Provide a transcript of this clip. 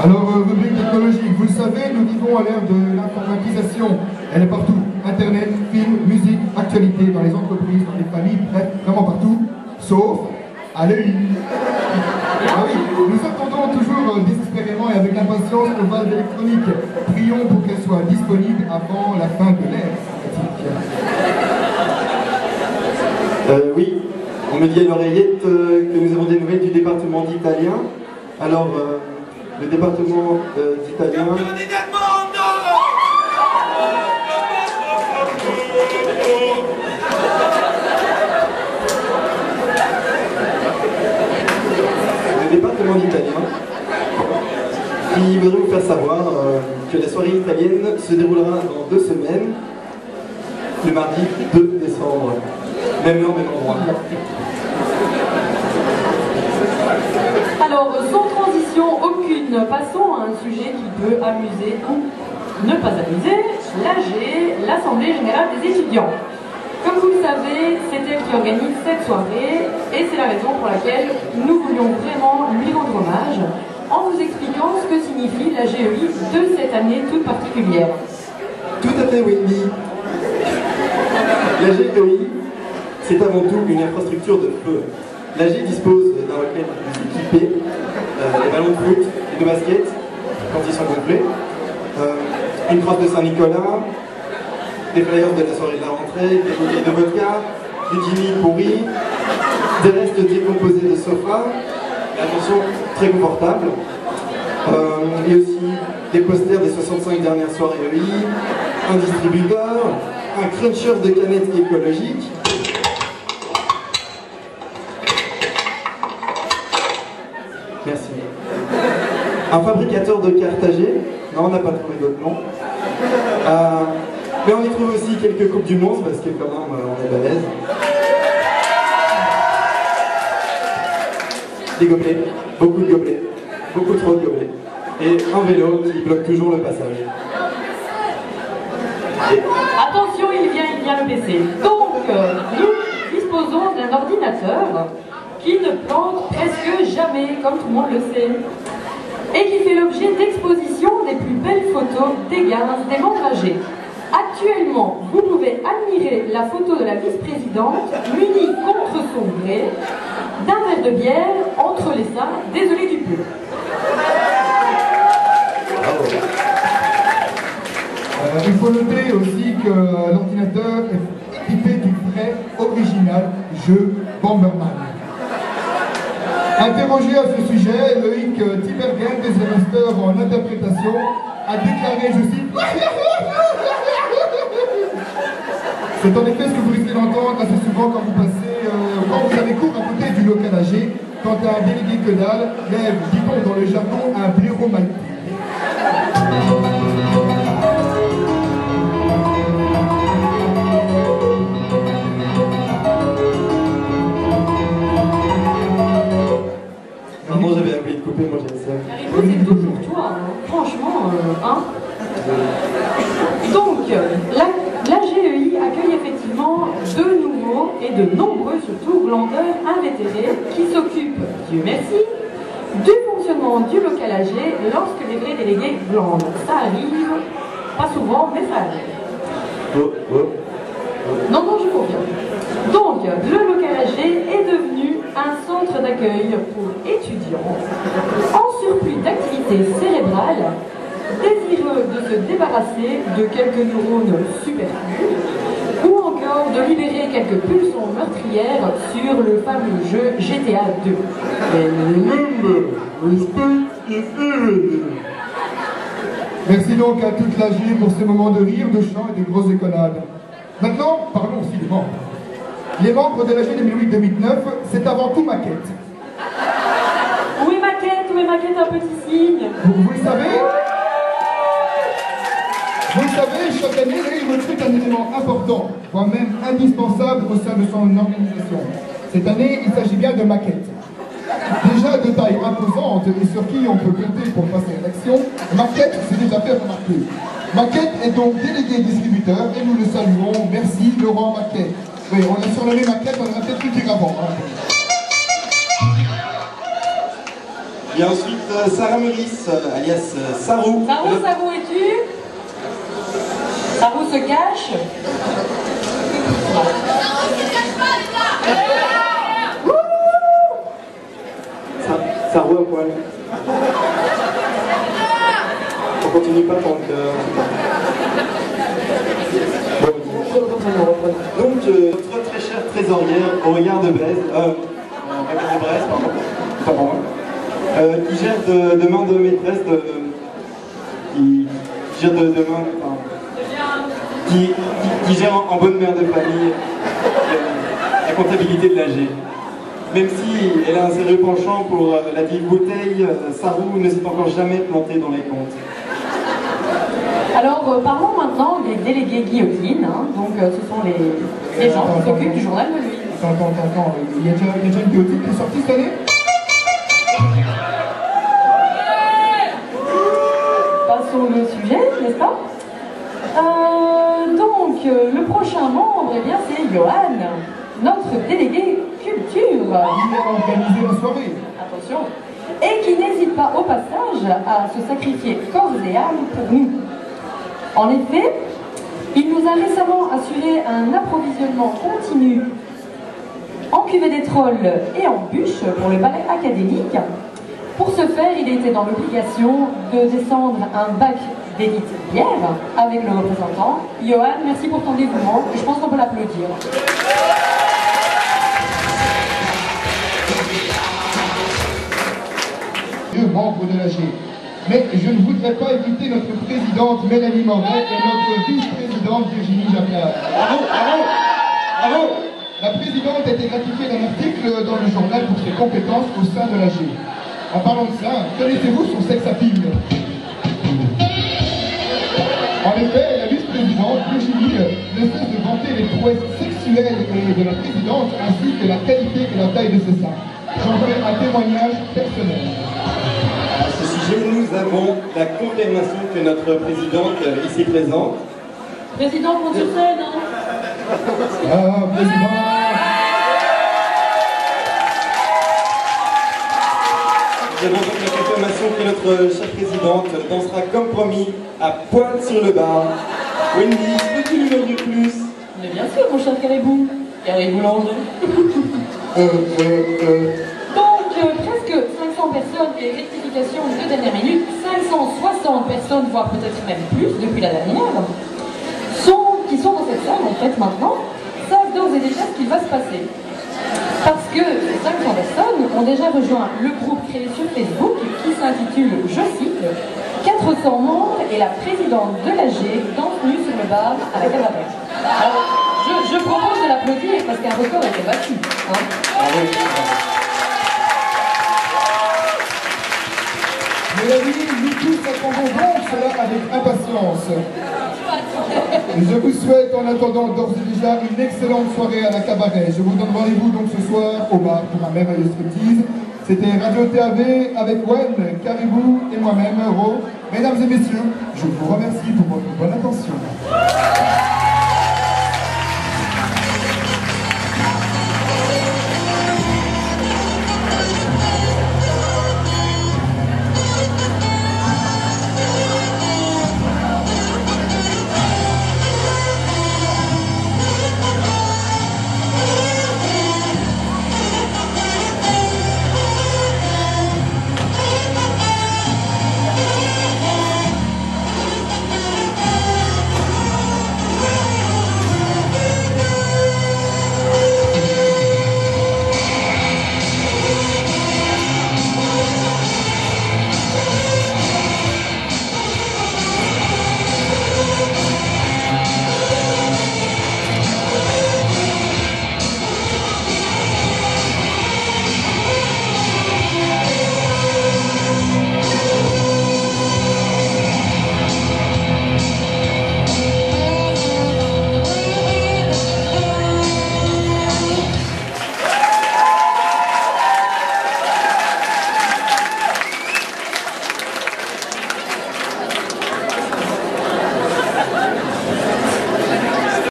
Alors, rubrique technologique, vous le savez, nous vivons à l'ère de l'informatisation. Elle est partout. Internet, films, musique, actualité, dans les entreprises, dans les familles, bref, vraiment partout, sauf à l'EI. Ah oui, nous attendons toujours désespérément et avec impatience nos valves électroniques. Prions pour qu'elles soient disponibles avant la fin de l'ère informatique. Oui, on me dit à l'oreillette que nous avons des nouvelles du département d'italien. Alors, le département d'italien... Le département d'italien qui voudrait vous faire savoir que la soirée italienne se déroulera dans 2 semaines, le mardi 2 décembre. Même heure, même endroit. Alors, sans transition aucune, passons à un sujet qui peut amuser ou ne pas amuser, l'AG, l'Assemblée Générale des Étudiants. Comme vous le savez, c'est elle qui organise cette soirée et c'est la raison pour laquelle nous voulions vraiment lui rendre hommage en vous expliquant ce que signifie la GEI de cette année toute particulière. Tout à fait, Wendy. La GEI, c'est avant tout une infrastructure de feu. L'AG dispose d'un local équipé, des ballons de foot et de basket quand ils sont gonflés, une crosse de Saint-Nicolas, des flyers de la soirée de la rentrée, des bouteilles de vodka, du Jimmy pourri, des restes décomposés de sofas, et attention, très confortable, et aussi des posters des 65 dernières soirées EI, un distributeur, un cruncher de canettes écologiques, merci. Un fabricateur de cartes AG, non, on n'a pas trouvé d'autres noms. Mais on y trouve aussi quelques coupes du monde parce que quand même on est balèze. Des gobelets, beaucoup de gobelets, beaucoup trop de gobelets. Et un vélo qui bloque toujours le passage. Et... Attention, il vient le PC. Donc, nous disposons d'un ordinateur qui ne plante presque jamais, comme tout le monde le sait, et qui fait l'objet d'expositions des plus belles photos des gaz, des membres âgés. Actuellement, vous pouvez admirer la photo de la vice-présidente munie contre son gré d'un verre de bière entre les seins, désolé du peu. Il faut noter aussi que l'ordinateur est équipé du vrai original jeu Bomberman. Interrogé à ce sujet, Loïc Tibergen, des master en interprétation, a déclaré, je cite, c'est en effet ce que vous risquez d'entendre assez souvent quand vous passez, quand vous avez cours à côté du local âgé, quand un délégué que dalle lève, dit-on dans le jargon, un blaireau maltais. Maman, j'avais appelé de couper, moi j'aime ça. Harry, c'est tout pour toi, hein. Franchement, hein. Donc, la GEI accueille effectivement de nouveaux et de nombreux, surtout, glandeurs invétérés qui s'occupent, Dieu merci, du fonctionnement du local âgé lorsque les vrais délégués glandent. Ça arrive, pas souvent, mais ça arrive. Non, je confirme. Donc, le local âgé est devenu un centre d'accueil pour étudiants en surplus d'activité cérébrale, désireux de se débarrasser de quelques neurones superflus ou encore de libérer quelques pulsions meurtrières sur le fameux jeu GTA 2. Merci donc à toute l'AG pour ces moments de rire, de chant et de grosses éconnades. Maintenant, parlons aussi des membres. Les membres de l'AG 2008-2009, c'est avant tout maquette. Où est maquette? Où est maquette? Un petit signe. Vous le savez? Vous le savez, chaque année, il recrute un élément important, voire même indispensable au sein de son organisation. Cette année, il s'agit bien de maquette. Déjà de taille imposante et sur qui on peut compter pour passer à l'action, Maquette s'est déjà fait remarquer. Maquette est donc délégué distributeur et nous le saluons. Merci Laurent Maquette. Oui, on a surnommé Maquette, on aurait peut-être pu dire avant. Hein. Il y a ensuite Sarah Meurice, alias Sarou. Sarou, es-tu? Sarou se cache. Sarou à poil. On continue pas tant que... Donc, notre très chère trésorière au regard de Brest, qui gère de main de maîtresse, qui gère de main, qui gère en bonne mère de famille la comptabilité de l'AG. Même si elle a un sérieux penchant pour la vieille bouteille, Sarou ne s'est encore jamais planté dans les comptes. Alors, parlons maintenant des délégués guillotine. Hein. Donc, ce sont les gens qui s'occupent du journal de lui. Attends. Il y a déjà une guillotine qui est sortie cette année? Passons au sujet, n'est-ce pas? Donc, le prochain membre, eh bien, c'est Johan, notre délégué culture. Il a organisé la soirée. Attention. Et qui n'hésite pas au passage à se sacrifier corps et âme pour nous. En effet, il nous a récemment assuré un approvisionnement continu en cuvée des trolls et en bûches pour le ballet académique. Pour ce faire, il était dans l'obligation de descendre un bac d'élite bière avec le représentant. Johan, merci pour ton dévouement et je pense qu'on peut l'applaudir. Membre de l'AG. Mais je ne voudrais pas éviter notre présidente Mélanie Moret et notre vice-présidente Virginie Jacquard. Bravo. La présidente a été gratifiée d'un article dans le journal pour ses compétences au sein de l'AG. En parlant de ça, connaissez-vous son sex appeal? En effet, la vice-présidente Virginie ne cesse de vanter les prouesses sexuelles de la présidente ainsi que la qualité et la taille de ses seins. J'en fais un témoignage personnel. À ce sujet, nous avons la confirmation que notre présidente ici présente. Président, monte sur scène, hein? Président. Nous avons donc la confirmation que notre chère présidente dansera comme promis à poil sur le bar. Wendy, peux-tu nous en dire plus? Mais bien sûr, mon cher Caribou. Caribou Landais. Donc, presque 500 personnes et rectification de dernière minute, 560 personnes, voire peut-être même plus depuis la dernière, qui sont dans cette salle en fait maintenant, savent d'ores et déjà ce qu'il va se passer. Parce que ces 500 personnes ont déjà rejoint le groupe créé sur Facebook qui s'intitule, je cite, 400 membres et la présidente de l'AG danse nue sur le bar à la cabaret. Alors, je propose de l'applaudir parce qu'un record a été battu. Hein. Mes amis, nous tous attendons donc cela avec impatience. Je vous souhaite en attendant d'ores et déjà une excellente soirée à la cabaret. Je vous donne rendez-vous donc ce soir au bar pour un merveilleux striptease. C'était Radio TAV avec Wen, Caribou et moi-même, Ro. Mesdames et messieurs, je vous remercie pour votre bonne attention.